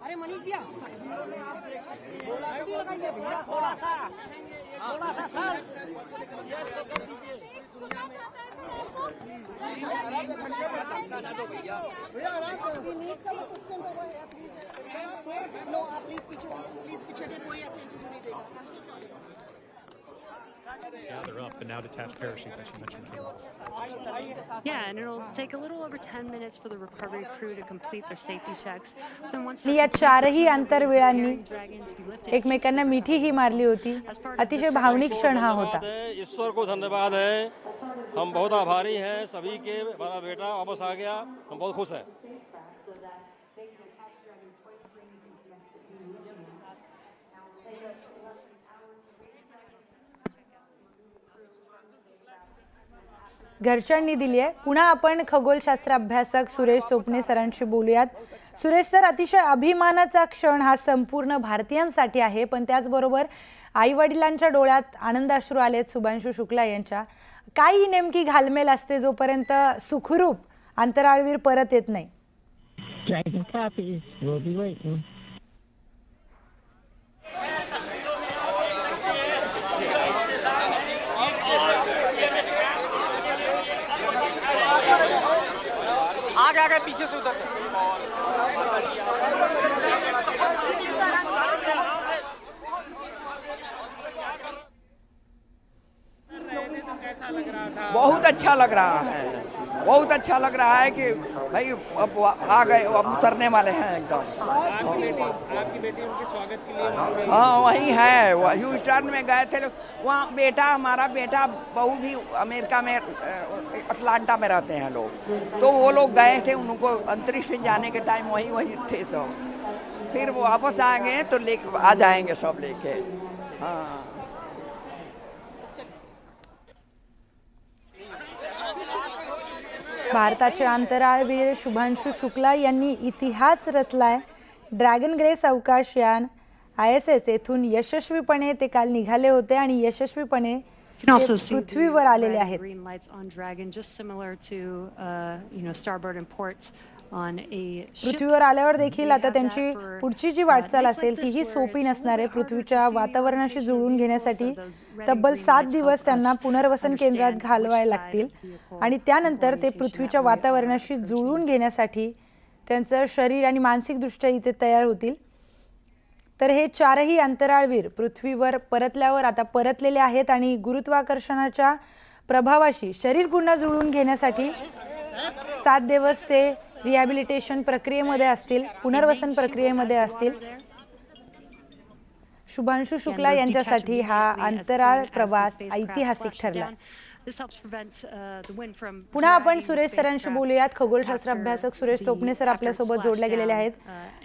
अरे मनीष भैया थोड़ा सा sir We need some assistant over here, please. No, please पीछे कोई ऐसे इंटरव्यू नहीं देगा. I'm so sorry. Gather up. The now detached parachutes, as you mentioned, came off. Yeah, and it'll take a little over 10 minutes for the recovery crew to complete their safety checks. Then once या चारही आंतरवेळांनी एकमेकांना मिठीही मारली होती. अतिशय भावनिक क्षण हा होता. ईश्वर को धन्यवाद है, हम बहुत आभारी हैं सभी के. हमारा बेटा वापस आ गया, हम बहुत खुश हैं. घरच्यांनी दिली आहे. पुन्हा आपण खगोलशास्त्र अभ्यासक सुरेश चोपणे सरांशी बोलूयात. सुरेश सर, अतिशय अभिमानाचा क्षण हा संपूर्ण भारतीयांसाठी आहे, पण त्याचबरोबर आई वडिलांच्या डोळ्यात आनंदाश्रू आलेत शुभांशु शुक्ला यांच्या. काय ही नेमकी घालमेल असते जोपर्यंत सुखरूप अंतराळवीर परत येत नाही? Dragon copies. We'll be waiting. आगे पीछे से उधर बहुत अच्छा लग रहा है, बहुत अच्छा लग रहा है कि भाई अब आ गए, अब उतरने वाले हैं एकदम. आपकी बेटी उनके स्वागत के लिए हाँ वही है, ह्यूस्टन में गए थे वहाँ. हमारा बेटा बहू भी अमेरिका में अटलांटा में रहते हैं लोग, तो वो लोग गए थे. उनको अंतरिक्ष में जाने के टाइम वही थे सब. फिर वो वापस आएंगे तो ले आ जाएंगे सब लेके. हाँ भारताचे अंतराळवीर शुभांशु शुक्ला यांनी इतिहास रचलाय. ड्रॅगन ग्रेस अवकाशयान ISS येथून यशस्वीपणे ते काल निघाले होते आणि यशस्वीपणे पृथ्वीवर आलेले आहेत. पृथ्वीवर आल्यावर देखील आता त्यांची पुढची जी वाटचाल असेल तीही सोपी नसणार आहे. पृथ्वीच्या वातावरणाशी जुळवून घेण्यासाठी तब्बल 7 दिवस त्यांना पुनर्वसन केंद्रात घालवावे लागतील आणि त्यानंतर ते पृथ्वीच्या वातावरणाशी जुळवून घेण्यासाठी त्यांचं शरीर आणि मानसिकदृष्ट्या इथे तयार होतील. तर हे चारही अंतराळवीर पृथ्वीवर परतल्यावर आता परतलेले आहेत आणि गुरुत्वाकर्षणाच्या प्रभावाशी शरीर पुन्हा जुळवून घेण्यासाठी 7 दिवस ते रिहॅबिलिटेशन प्रक्रियेमध्ये असतील, पुनर्वसन प्रक्रियेमध्ये असतील. शुभांशु शुक्ला यांच्यासाठी हा अंतराळ प्रवास ऐतिहासिक ठरला. पुन्हा आपण सुरेश सरांशी बोलूयात. खगोलशास्त्र अभ्यासक सुरेश चोपणे सर आपल्यासोबत जोडले गेलेले आहेत.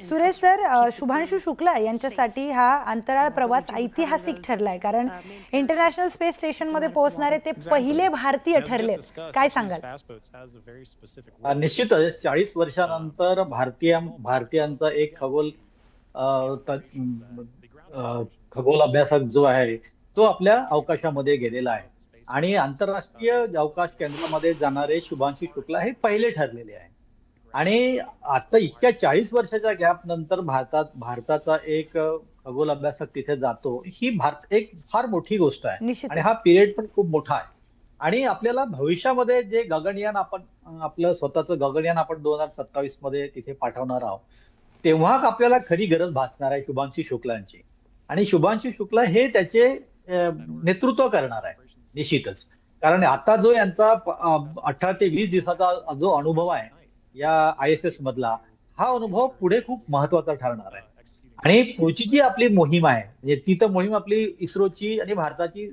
सुरेश सर, शुभांशु शुक्ला यांच्यासाठी हा अंतराळ प्रवास ऐतिहासिक ठरलाय, कारण इंटरनॅशनल स्पेस स्टेशन मध्ये पोहोचणारे ते पहिले भारतीय ठरले. काय सांगाल? निश्चितच 40 वर्षानंतर भारतीयांचा एक खगोल अभ्यासक जो आहे तो आपल्या अवकाशामध्ये गेलेला आहे आणि आंतरराष्ट्रीय अवकाश केंद्रामध्ये जाणारे शुभांशु शुक्ला हे पहिले ठरलेले आहे. आणि आता इतक्या 40 वर्षाच्या गॅप नंतर भारताचा एक खगोल अभ्यासक तिथे जातो, ही एक फार मोठी गोष्ट आहे आणि हा पिरियड पण खूप मोठा आहे. आणि आपल्याला भविष्यामध्ये जे गगनयान आपलं स्वतःचं गगनयान आपण 2027 मध्ये तिथे पाठवणार आहोत, तेव्हा आपल्याला खरी गरज भासणार आहे शुभांशु शुक्लांची. आणि शुभांशु शुक्ला हे त्याचे नेतृत्व करणार आहे निश्चितच. कारण आता जो यांचा 18 ते 20 दिवसाचा जो अनुभव आहे या ISS मधला, हा अनुभव पुढे खूप महत्वाचा ठरणार आहे. आणि पुढची जी आपली मोहीम आहे, म्हणजे ती तर मोहीम आपली इस्रोची आणि भारताची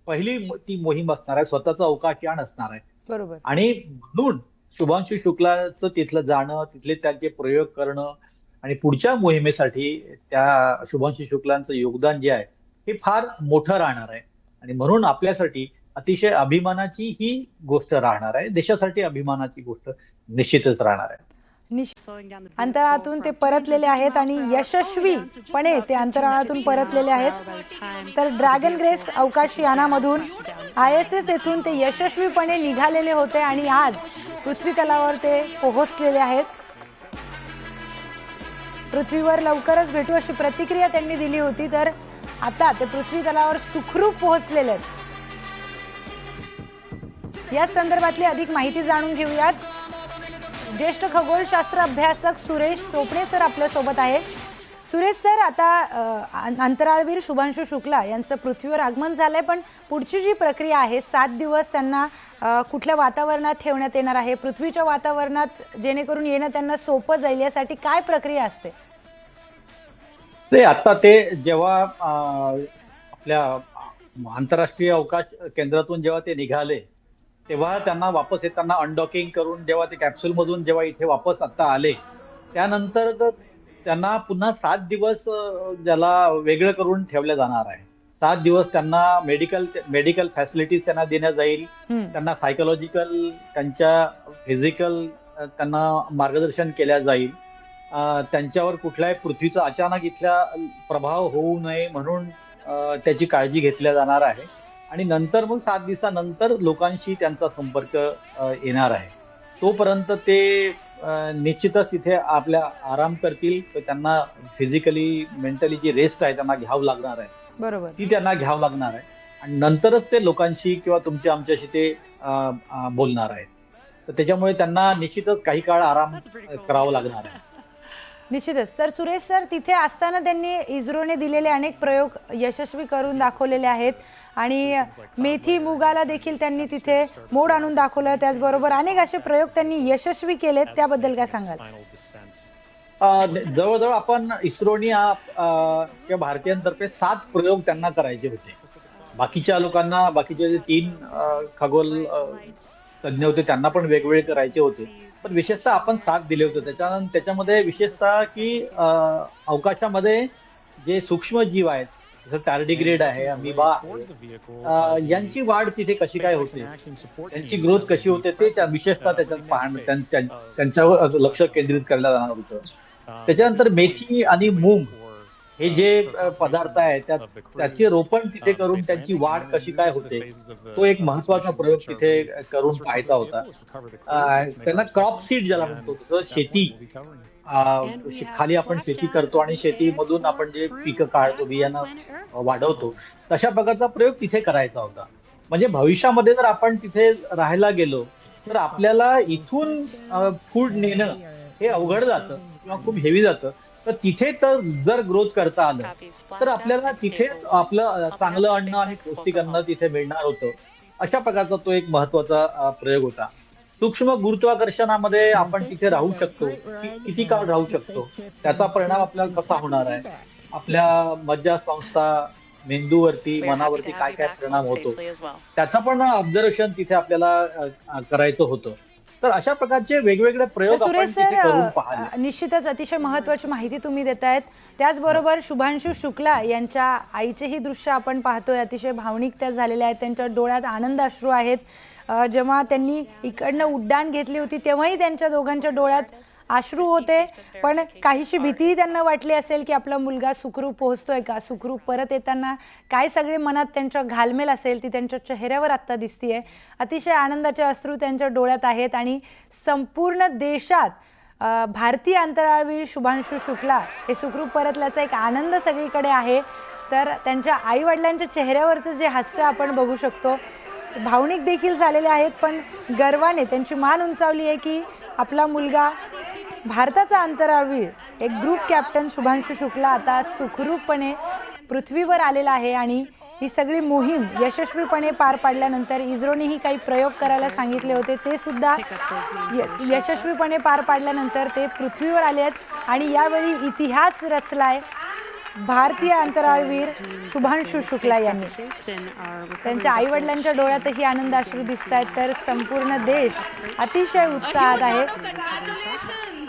पहिली ती मोहीम असणार आहे, स्वतःचं अवकाशयान असणार आहे. बरोबर. आणि म्हणून शुभांशु शुक्लाचं तिथलं जाणं, तिथले त्यांचे प्रयोग करणं आणि पुढच्या मोहिमेसाठी त्या शुभांशु शुक्लांचं योगदान जे आहे हे फार मोठं राहणार आहे. आणि म्हणून आपल्यासाठी अतिशय अभिमानाची ही गोष्ट राहणार आहे, देशासाठी अभिमानाची गोष्ट निश्चितच राहणार आहे. slowing down the अंतराळातून ते परतलेले आहेत आणि यशस्वीपणे ते अंतराळातून परतलेले आहेत. तर ड्रॅगन ग्रेस अवकाश यानामधून ISS येथून ते यशस्वीपणे निघालेले होते आणि आज पृथ्वी तलावर ते पोहोचलेले आहेत. पृथ्वीवर लवकरच भेटू अशी प्रतिक्रिया त्यांनी दिली होती. तर आता ते पृथ्वी तलावर सुखरूप पोहोचलेले आहेत. या संदर्भातली अधिक माहिती जाणून घेऊयात. ज्येष्ठ खगोलशास्त्र अभ्यासक सुरेश चोपणे सर आपल्या सोबत आहे. सुरेश सर, आता अंतराळवीर शुभांशु शुक्ला यांचं पृथ्वीवर आगमन झालंय, पण पुढची जी प्रक्रिया आहे 7 दिवस त्यांना कुठल्या वातावरणात ठेवण्यात येणार आहे, पृथ्वीच्या वातावरणात जेणेकरून येणं त्यांना सोपं जाईल, यासाठी काय प्रक्रिया असते? ते आता ते जेव्हा आपल्या आंतरराष्ट्रीय अवकाश केंद्रातून जेव्हा ते निघाले तेव्हा त्यांना वापस येताना अनडॉकिंग करून जेव्हा ते कॅप्सूलमधून जेव्हा इथे वापस आता आले त्यानंतर त्यांना पुन्हा 7 दिवस ज्याला वेगळं करून ठेवलं जाणार आहे. 7 दिवस त्यांना मेडिकल फॅसिलिटीज त्यांना देण्यात जाईल. त्यांना सायकोलॉजिकल, त्यांच्या फिजिकल त्यांना मार्गदर्शन केल्या जाईल. त्यांच्यावर कुठल्याही पृथ्वीचा अचानक इथला प्रभाव होऊ नये म्हणून त्याची काळजी घेतल्या जाणार आहे. आणि नंतर मग 7 दिवसानंतर लोकांशी त्यांचा संपर्क येणार आहे. तोपर्यंत ते निश्चितच तिथे आपल्या आराम करतील. त्यांना फिजिकली, मेंटली जी रेस्ट आहे त्यांना घ्यावं लागणार आहे. बरोबर, ती त्यांना घ्यावं लागणार आहे आणि नंतरच ते लोकांशी किंवा आमच्याशी ते बोलणार आहेत. तर त्याच्यामुळे त्यांना निश्चितच काही काळ आराम करावा लागणार आहे. निश्चितच. तर सुरेश सर, तिथे असताना त्यांनी इस्रोने दिलेले अनेक प्रयोग यशस्वी करून दाखवलेले आहेत आणि मेथी मुगाला देखील त्यांनी तिथे मोड आणून दाखवलं. त्याचबरोबर अनेक असे प्रयोग त्यांनी यशस्वी केलेत, त्याबद्दल काय सांगाल? जवळजवळ आपण इस्रोनी किंवा भारतीयांतर्फे 7 प्रयोग त्यांना करायचे होते. बाकीच्या लोकांना, बाकीचे जे 3 खगोल तज्ञ होते त्यांना पण वेगवेगळे करायचे होते, पण विशेषतः आपण 7 दिले होते. त्याच्यामध्ये विशेषतः की अवकाशामध्ये जे सूक्ष्म जीव आहेत, जसं टार्डिग्रेड आहे, अमिबा आहे, यांची वाढ तिथे कशी काय होते, त्यांची ग्रोथ कशी होते, ते विशेषतः त्याच्यात पाहणं, त्यांच्यावर लक्ष केंद्रित करायला जाणार होतं. त्याच्यानंतर मेथी आणि मूग हे जे पदार्थ आहेत त्याचे रोपण तिथे करून त्यांची वाढ कशी काय होते, तो एक महत्वाचा प्रयोग तिथे करून पाहायचा होता. त्यांना क्रॉप सीड ज्याला म्हणतो, तसं शेती, खाली आपण शेती करतो आणि शेतीमधून आपण जे पिकं काढतो, बियाणं वाढवतो, तशा प्रकारचा प्रयोग तिथे करायचा होता. म्हणजे भविष्यामध्ये जर आपण तिथे राहायला गेलो तर आपल्याला इथून फूड नेणं हे अवघड जातं किंवा खूप हेवी जातं. तर तिथे तर जर ग्रोथ करता आलं तर आपल्याला तिथे आपलं चांगलं अन्न आणि पौष्टिक अन्न तिथे मिळणार होतं. अशा प्रकारचा तो एक महत्वाचा प्रयोग होता. सूक्ष्म गुरुत्वाकर्षणामध्ये आपण तिथे राहू शकतो, किती काळ राहू शकतो, त्याचा परिणाम आपल्याला कसा होणार आहे, आपल्या मज्जासंस्था, मेंदूवरती, मनावरती काय काय परिणाम होतो, त्याचा पण ऑब्झर्वेशन तिथे आपल्याला करायचं होतं. तर अशा प्रकारचे वेगवेगळे प्रयोग सुरेश सर, निश्चितच अतिशय महत्वाची माहिती तुम्ही देतायत. त्याचबरोबर शुभांशु शुक्ला यांच्या आईचेही दृश्य आपण पाहतोय, अतिशय भावनिक त्या झालेल्या आहेत. त्यांच्या डोळ्यात आनंद अश्रू आहेत. जेव्हा त्यांनी इकडनं उड्डाण घेतली होती तेव्हाही त्यांच्या दोघांच्या डोळ्यात अश्रू होते, पण काहीशी भीतीही त्यांना वाटली असेल की आपला मुलगा सुखरूप पोहोचतोय का, सुखरूप परत येताना काय सगळे मनात त्यांच्या घालमेल असेल ती त्यांच्या चेहऱ्यावर आत्ता दिसतीये. अतिशय आनंदाचे अश्रू त्यांच्या डोळ्यात आहेत आणि संपूर्ण देशात भारतीय अंतराळवीर शुभांशु शुक्ला हे सुखरूप परतल्याचा एक आनंद सगळीकडे आहे. तर त्यांच्या आईवडिलांच्या चेहऱ्यावरचं जे हास्य आपण बघू शकतो, भावनिक देखील झालेले आहेत, पण गर्वाने त्यांची मान उंचावली आहे की आपला मुलगा, भारताचा अंतराळवीर, एक ग्रुप कॅप्टन शुभांशु शुक्ला आता सुखरूपपणे पृथ्वीवर आलेला आहे. आणि ही सगळी मोहीम यशस्वीपणे पार पाडल्यानंतर इस्रोनेही काही प्रयोग करायला सांगितले होते, ते सुद्धा यशस्वीपणे पार पाडल्यानंतर ते पृथ्वीवर आले आहेत आणि यावेळी इतिहास रचलाय भारतीय अंतराळवीर शुभांशु शुक्ला यांनी. त्यांच्या आईवडिलांच्या डोळ्यातही आनंदाश्रू दिसत आहेत. तर संपूर्ण देश अतिशय उत्साहात आहे.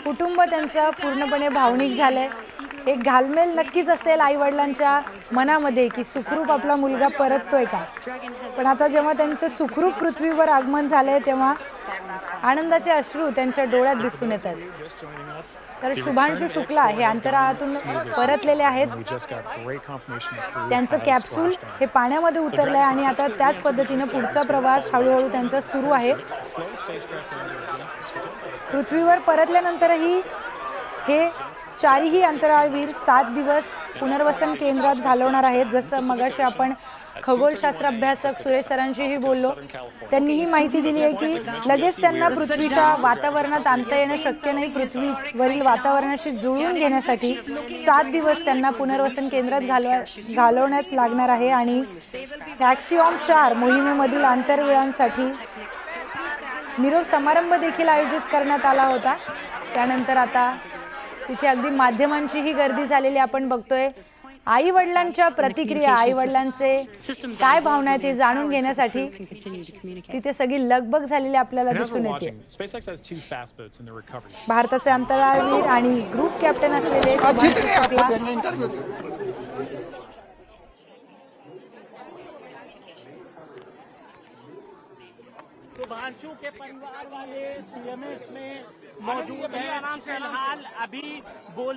कुटुंब त्यांचं पूर्णपणे भावनिक झालंय. एक घालमेल नक्कीच असेल आईवडिलांच्या मनामध्ये की सुखरूप आपला मुलगा परततोय का. पण आता जेव्हा त्यांचं सुखरूप पृथ्वीवर आगमन झालंय तेव्हा आनंदाचे अश्रू त्यांच्या डोळ्यात दिसून येतात. तर शुभांशु शुक्ला हे अंतराळातून परतलेले आहेत. त्यांचं कॅप्सूल हे पाण्यामध्ये उतरलंय आणि आता त्याच पद्धतीनं पुढचा प्रवास हळूहळू त्यांचा सुरू आहे. पृथ्वीवर परतल्यानंतरही हे चारही अंतराळवीर 7 दिवस पुनर्वसन केंद्रात घालवणार आहेत. जसं मगाशी आपण खगोलशास्त्र अभ्यासक सुरेश सरांशीही बोललो, त्यांनी ही माहिती दिली आहे की लगेच त्यांना पृथ्वीच्या वातावरणात आणता येणं शक्य नाही. पृथ्वीवरील वातावरणाशी जुळवून घेण्यासाठी 7 दिवस त्यांना पुनर्वसन केंद्रात घालवण्यात लागणार आहे. आणि ॲक्सिओम 4 मोहिमेमधील आंतरवीरांसाठी निरोप समारंभ देखील आयोजित करण्यात आला होता. त्यानंतर आता तिथे अगदी माध्यमांचीही गर्दी झालेली आपण बघतोय. आई वडिलांच्या प्रतिक्रिया, आई वडिलांचे काय भावना आहेत हे जाणून घेण्यासाठी तिथे सगळी लगबग झालेली आपल्याला दिसून येते. भारताचे अंतराळवीर आणि ग्रुप कॅप्टन असलेले शुभांशु शुक्ला शुभांशु के परिवार वाले CMS में मौजूद हैं। फिलहाल अभी बोल